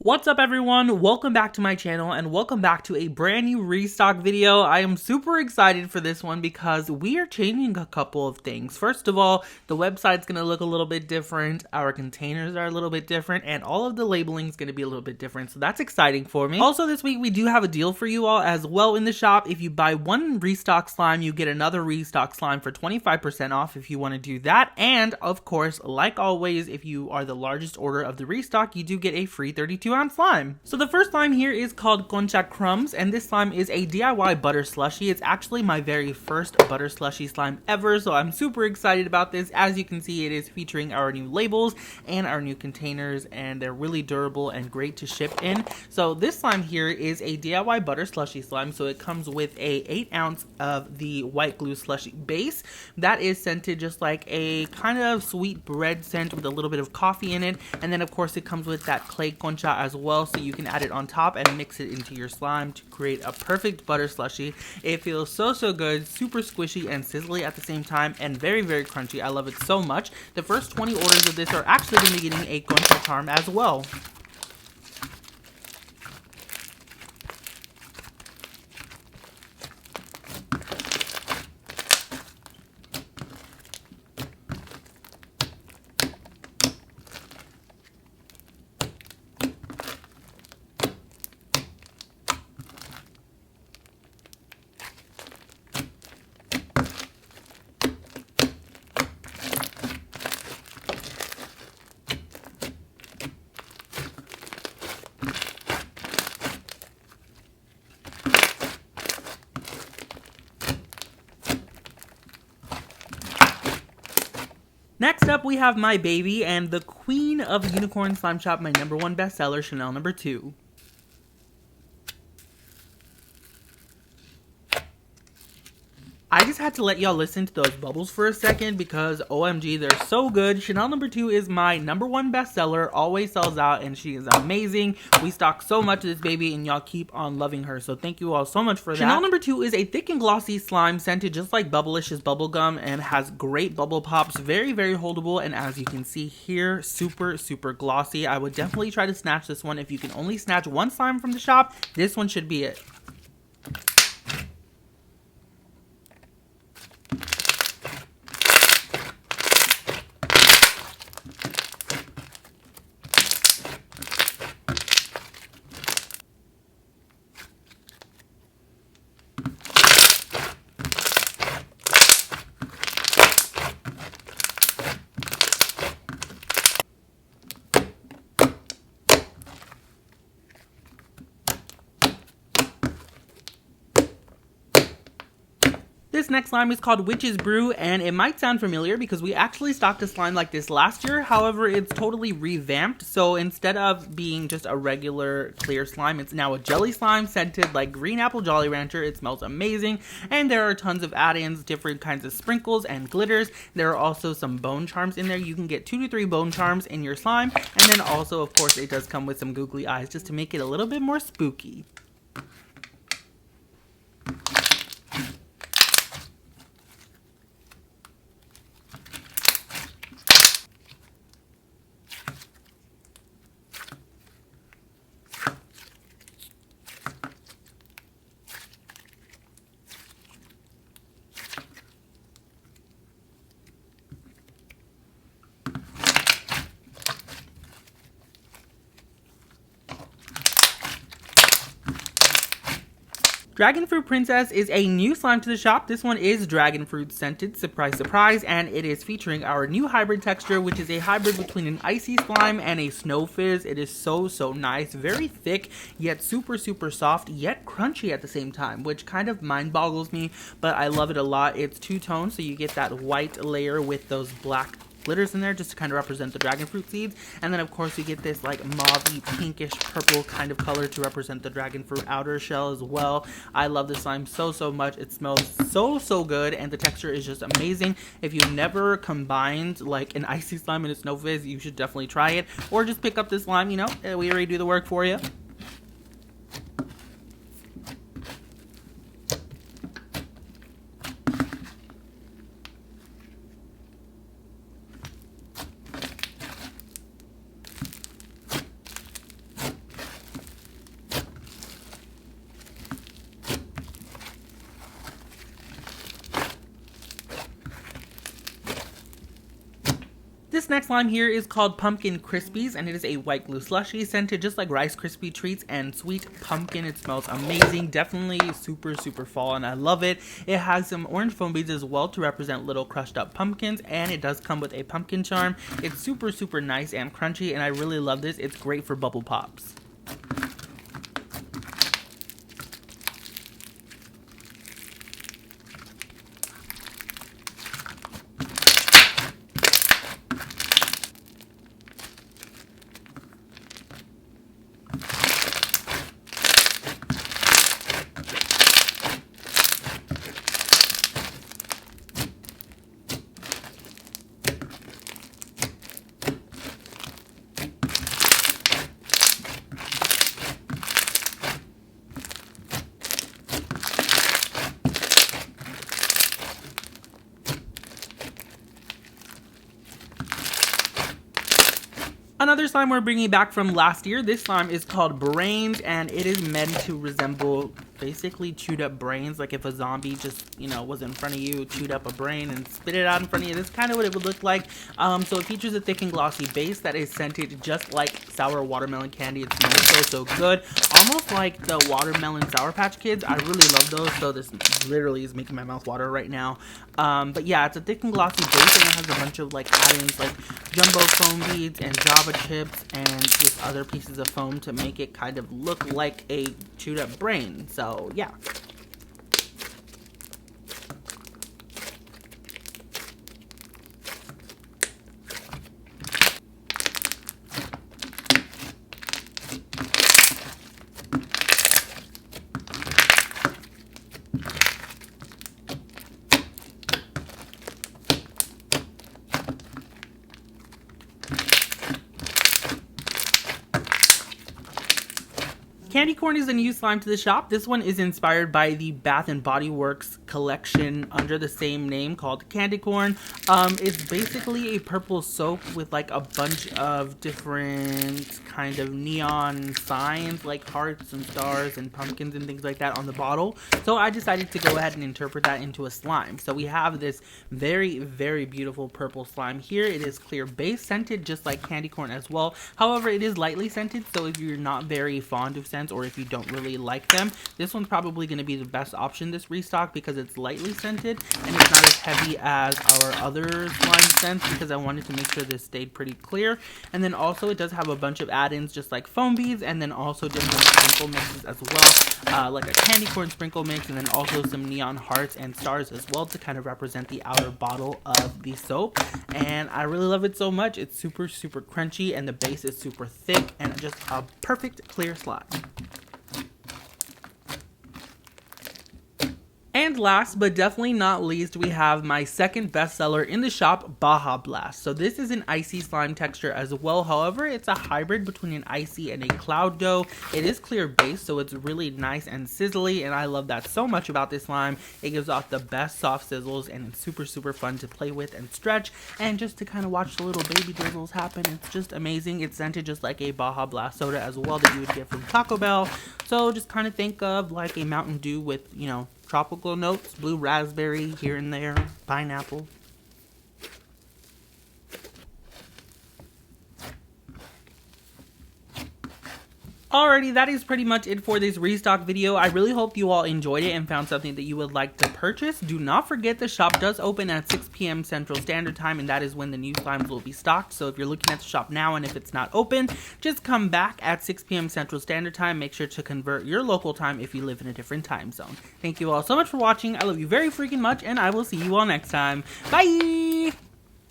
What's up everyone, welcome back to my channel and welcome back to a brand new restock video. I am super excited for this one because we are changing a couple of things. First of all, the website's going to look a little bit different, our containers are a little bit different, and all of the labeling is going to be a little bit different, so that's exciting for me. Also this week we do have a deal for you all as well in the shop. If you buy one restock slime, you get another restock slime for 25% off if you want to do that. And of course, like always, if you are the largest order of the restock, you do get a free 32 ounce slime. So the first slime here is called Concha Crumbs, and this slime is a DIY butter slushy. It's actually my very first butter slushy slime ever, so I'm super excited about this. As you can see, it is featuring our new labels and our new containers, and they're really durable and great to ship in. So this slime here is a DIY butter slushy slime, so it comes with a 8 ounce of the white glue slushy base that is scented just like a kind of sweet bread scent with a little bit of coffee in it, and then of course it comes with that clay concha as well, so you can add it on top and mix it into your slime to create a perfect butter slushy. It feels so good, super squishy and sizzly at the same time, and very crunchy. I love it so much. The first 20 orders of this are actually going to be getting a concha charm as well. Next up, we have my baby and the queen of unicorn slime shop, my #1 bestseller, Chanel #2. I just had to let y'all listen to those bubbles for a second because OMG, they're so good. Chanel #2 is my #1 bestseller, always sells out, and she is amazing. We stock so much of this baby and y'all keep on loving her, so thank you all so much for that. Chanel #2 is a thick and glossy slime scented just like Bubblicious bubblegum and has great bubble pops, very holdable, and as you can see here, super glossy. I would definitely try to snatch this one. If you can only snatch one slime from the shop, this one should be it. This next slime is called Witch's Brew, and it might sound familiar because we actually stocked a slime like this last year. However, it's totally revamped, so instead of being just a regular clear slime, it's now a jelly slime scented like green apple Jolly Rancher. It smells amazing, and there are tons of add-ins, different kinds of sprinkles and glitters. There are also some bone charms in there. You can get 2 to 3 bone charms in your slime, and then also, of course, it does come with some googly eyes just to make it a little bit more spooky. Dragon Fruit Princess is a new slime to the shop. This one is dragon fruit scented, surprise, and it is featuring our new hybrid texture, which is a hybrid between an icy slime and a snow fizz. It is so nice, very thick, yet super soft, yet crunchy at the same time, which kind of mind boggles me, but I love it a lot. It's two-tone, so you get that white layer with those black glitters in there just to kind of represent the dragon fruit seeds, and then of course you get this like mauve-y pinkish purple kind of color to represent the dragon fruit outer shell as well. I love this slime so much. It smells so good, and the texture is just amazing. If you've never combined like an icy slime and a snow fizz, you should definitely try it, or just pick up this slime. You know, we already do the work for you. This next slime here is called Pumpkin Krispies, and it is a white glue slushy scented just like Rice Krispie treats and sweet pumpkin. It smells amazing, definitely super fall, and I love it. It has some orange foam beads as well to represent little crushed up pumpkins, and it does come with a pumpkin charm. It's super nice and crunchy, and I really love this. It's great for bubble pops. Another slime we're bringing back from last year. This slime is called Brains, and it is meant to resemble basically chewed up brains. Like if a zombie just, was in front of you, chewed up a brain and spit it out in front of you. This is kind of what it would look like. So it features a thick and glossy base that is scented just like sour watermelon candy. It smells so good. Almost like the watermelon Sour Patch Kids. I really love those, so this literally is making my mouth water right now. But yeah, it's a thick and glossy base, and it has a bunch of like add-ins like jumbo foam beads and Java chips and just other pieces of foam to make it kind of look like a chewed up brain. So yeah. Candy corn is a new slime to the shop. This one is inspired by the Bath and Body Works collection under the same name called Candy Corn. It's basically a purple soap with like a bunch of different kind of neon signs like hearts and stars and pumpkins and things like that on the bottle. So I decided to go ahead and interpret that into a slime. So we have this very beautiful purple slime here. It is clear base, scented just like candy corn as well. However, it is lightly scented, so if you're not very fond of scents or if you don't really like them, this one's probably going to be the best option this restock because it's lightly scented and it's not as heavy as our other slime scents, because I wanted to make sure this stayed pretty clear. And then also it does have a bunch of add-ins just like foam beads, and then also different sprinkle mixes as well, like a candy corn sprinkle mix, and then also some neon hearts and stars as well to kind of represent the outer bottle of the soap. And I really love it so much. It's super crunchy, and the base is super thick, and just a perfect clear slime. And last but definitely not least, we have my second bestseller in the shop, Baja Blast. So this is an icy slime texture as well. However, it's a hybrid between an icy and a cloud dough. It is clear base, so it's really nice and sizzly, and I love that so much about this slime. It gives off the best soft sizzles, and it's super fun to play with and stretch, and just to kind of watch the little baby drizzles happen. It's just amazing. It's scented just like a Baja Blast soda as well that you would get from Taco Bell. So just kind of think of like a Mountain Dew with, tropical notes, blue raspberry here and there, pineapple. Alrighty, that is pretty much it for this restock video. I really hope you all enjoyed it and found something that you would like to purchase. Do not forget the shop does open at 6 p.m. Central Standard Time, and that is when the new slimes will be stocked. So if you're looking at the shop now and if it's not open, just come back at 6 p.m. Central Standard Time. Make sure to convert your local time if you live in a different time zone. Thank you all so much for watching. I love you very freaking much, and I will see you all next time. Bye!